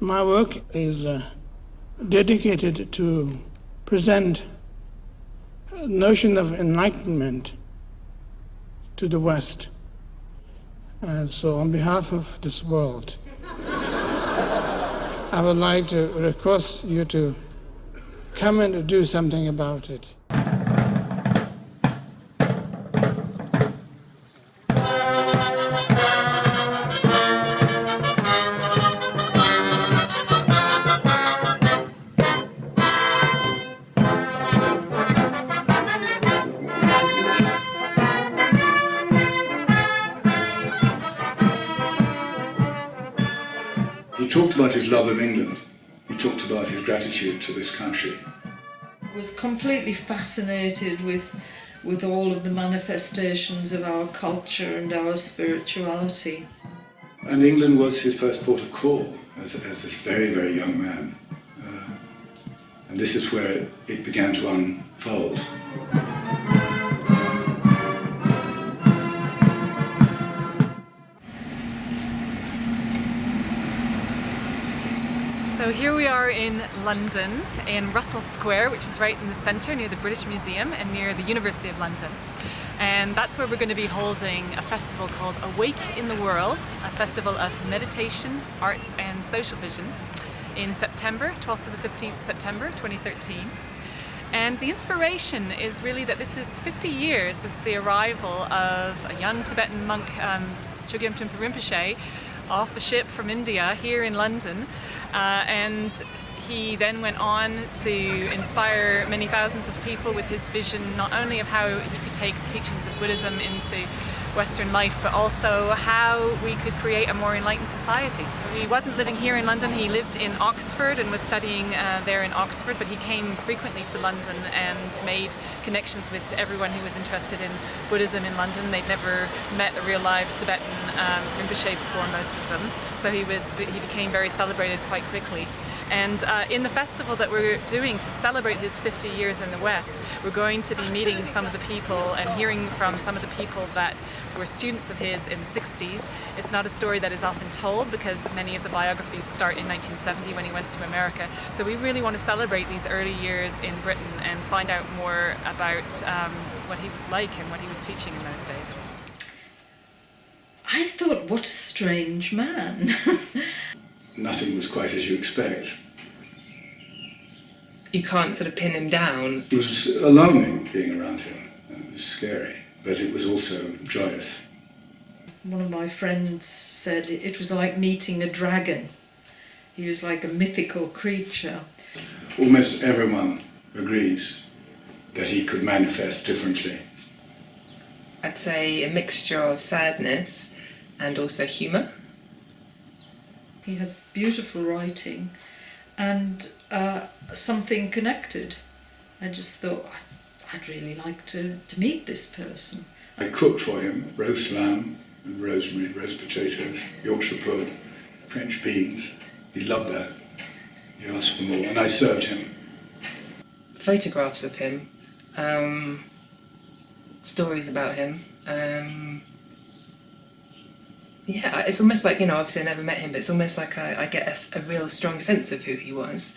My work is dedicated to present a notion of enlightenment to the West. And so on behalf of this world, I would like to request you to come and do something about it. He talked about his love of England. He talked about his gratitude to this country. I was completely fascinated with all of the manifestations of our culture and our spirituality. And England was his first port of call as this very, very young man. And this is where it began to unfold. So here we are in London, in Russell Square, which is right in the centre near the British Museum and near the University of London. And that's where we're going to be holding a festival called Awake in the World, a festival of meditation, arts and social vision in September, 12th to the 15th September 2013. And the inspiration is really that this is 50 years since the arrival of a young Tibetan monk, Chogyam Trungpa Rinpoche, off a ship from India here in London. And he then went on to inspire many thousands of people with his vision, not only of how he could take the teachings of Buddhism into Western life, but also how we could create a more enlightened society. He wasn't living here in London, he lived in Oxford and was studying there in Oxford, but he came frequently to London and made connections with everyone who was interested in Buddhism in London. They'd never met a real live Tibetan Rinpoche before, most of them, so he became very celebrated quite quickly. And in the festival that we're doing to celebrate his 50 years in the West, we're going to be meeting some of the people and hearing from some of the people that were students of his in the 60s. It's not a story that is often told because many of the biographies start in 1970 when he went to America. So we really want to celebrate these early years in Britain and find out more about what he was like and what he was teaching in those days. I thought, what a strange man. Nothing was quite as you expect. You can't sort of pin him down. It was alarming being around him. It was scary, but it was also joyous. One of my friends said it was like meeting a dragon. He was like a mythical creature. Almost everyone agrees that he could manifest differently. I'd say a mixture of sadness and also humour. He has beautiful writing and something connected. I just thought, I'd really like to meet this person. I cooked for him roast lamb and rosemary, roast potatoes, Yorkshire pudding, French beans. He loved that. He asked for more, and I served him. Photographs of him, stories about him. Yeah, it's almost like, obviously I never met him, but it's almost like I get a real strong sense of who he was.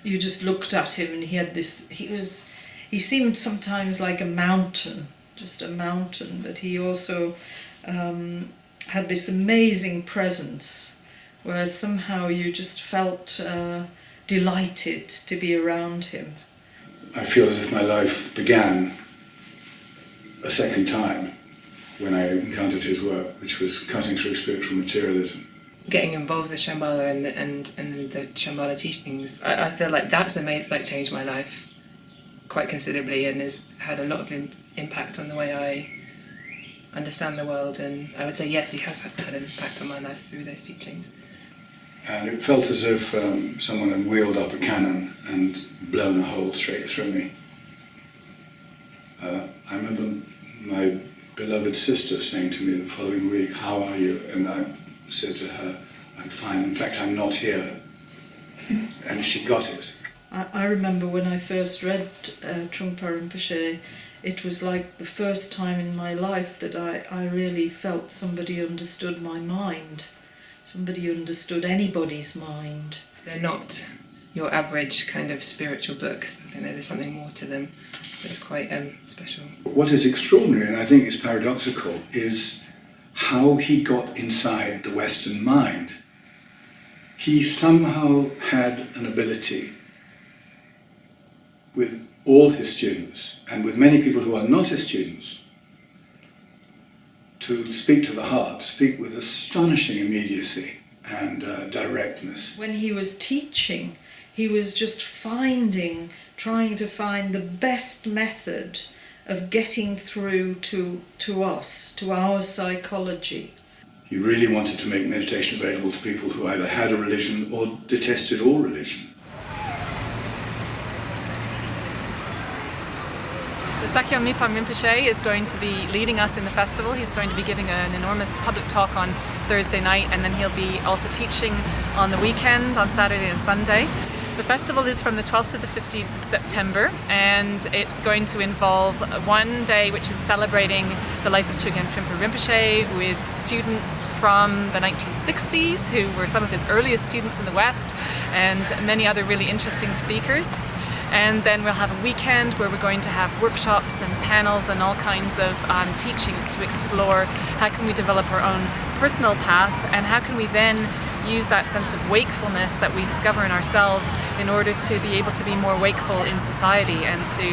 You just looked at him and he had this, he seemed sometimes like a mountain, just a mountain, but he also had this amazing presence where somehow you just felt delighted to be around him. I feel as if my life began a second time when I encountered his work, which was cutting through spiritual materialism. Getting involved with Shambhala and the Shambhala teachings, I feel like that's changed my life quite considerably and has had a lot of impact on the way I understand the world, and I would say yes, he has had an impact on my life through those teachings. And it felt as if someone had wheeled up a cannon and blown a hole straight through me. I remember my beloved sister saying to me the following week, "How are you?" And I said to her, "I'm fine. In fact, I'm not here." And she got it. I remember when I first read Trungpa Rinpoche, it was like the first time in my life that I really felt somebody understood my mind. somebody who understood anybody's mind. They're not your average kind of spiritual books. I think there's something more to them that's quite special. What is extraordinary, and I think is paradoxical, is how he got inside the Western mind. He somehow had an ability with all his students, and with many people who are not his students, to speak to the heart, speak with astonishing immediacy and directness. When he was teaching, he was just trying to find the best method of getting through to us, to our psychology. He really wanted to make meditation available to people who either had a religion or detested all religion. So Sakyong Mipham Rinpoche is going to be leading us in the festival. He's going to be giving an enormous public talk on Thursday night, and then he'll be also teaching on the weekend, on Saturday and Sunday. The festival is from the 12th to the 15th of September, and it's going to involve one day which is celebrating the life of Chögyam Trungpa Rinpoche with students from the 1960s who were some of his earliest students in the West, and many other really interesting speakers. And then we'll have a weekend where we're going to have workshops and panels and all kinds of teachings to explore how can we develop our own personal path, and how can we then use that sense of wakefulness that we discover in ourselves in order to be able to be more wakeful in society and to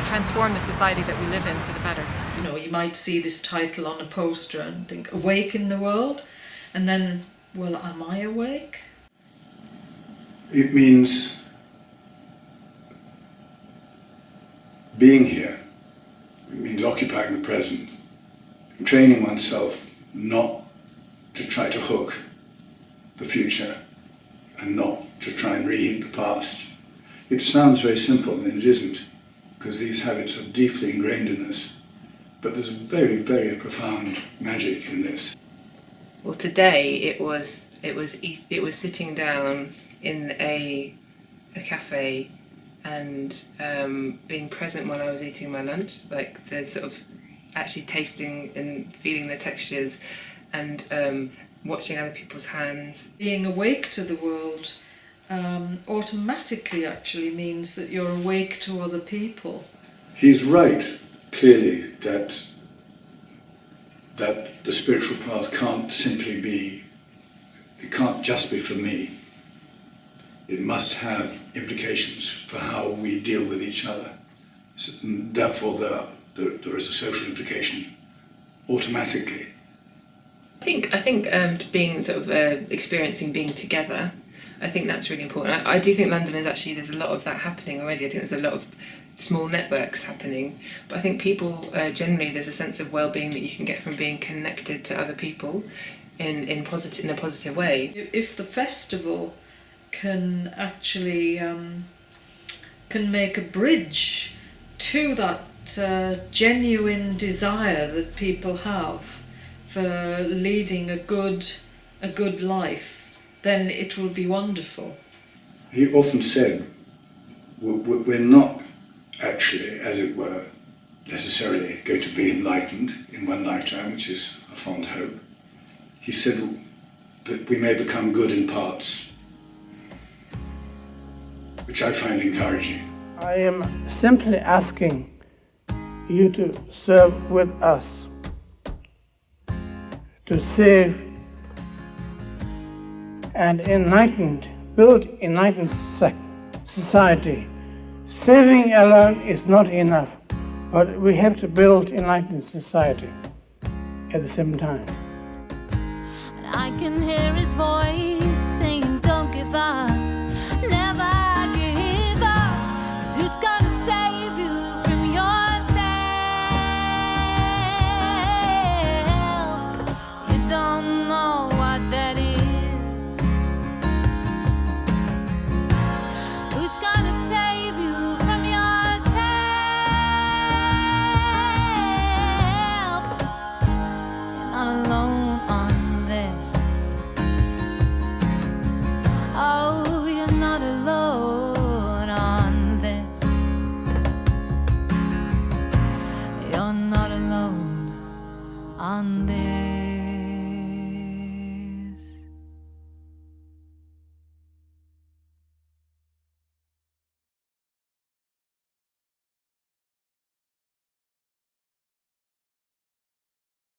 transform the society that we live in for the better. You know, you might see this title on a poster and think, Awake in the World, and then, well, am I awake? It means being here. It means occupying the present, training oneself not to try to hook the future and not to try and reheat the past. It sounds very simple, and it isn't, because these habits are deeply ingrained in us, but there's very, very profound magic in this. Well, today it was sitting down in a cafe and being present while I was eating my lunch, like the sort of actually tasting and feeling the textures, and watching other people's hands. Being awake to the world automatically actually means that you're awake to other people. He's right, clearly, that the spiritual path can't simply be, it can't just be for me. It must have implications for how we deal with each other. So, therefore, there is a social implication automatically. I think being sort of experiencing being together, I think that's really important. I do think London is actually, there's a lot of that happening already. I think there's a lot of small networks happening, but I think people generally, there's a sense of well-being that you can get from being connected to other people in a positive way. If the festival can actually can make a bridge to that genuine desire that people have for leading a good life, then it will be wonderful. He often said, we're not actually, as it were, necessarily going to be enlightened in one lifetime, which is a fond hope. He said that we may become good in parts, which I find encouraging. I am simply asking you to serve with us, to save and build enlightened society. Saving alone is not enough, but we have to build enlightened society at the same time. I can hear his voice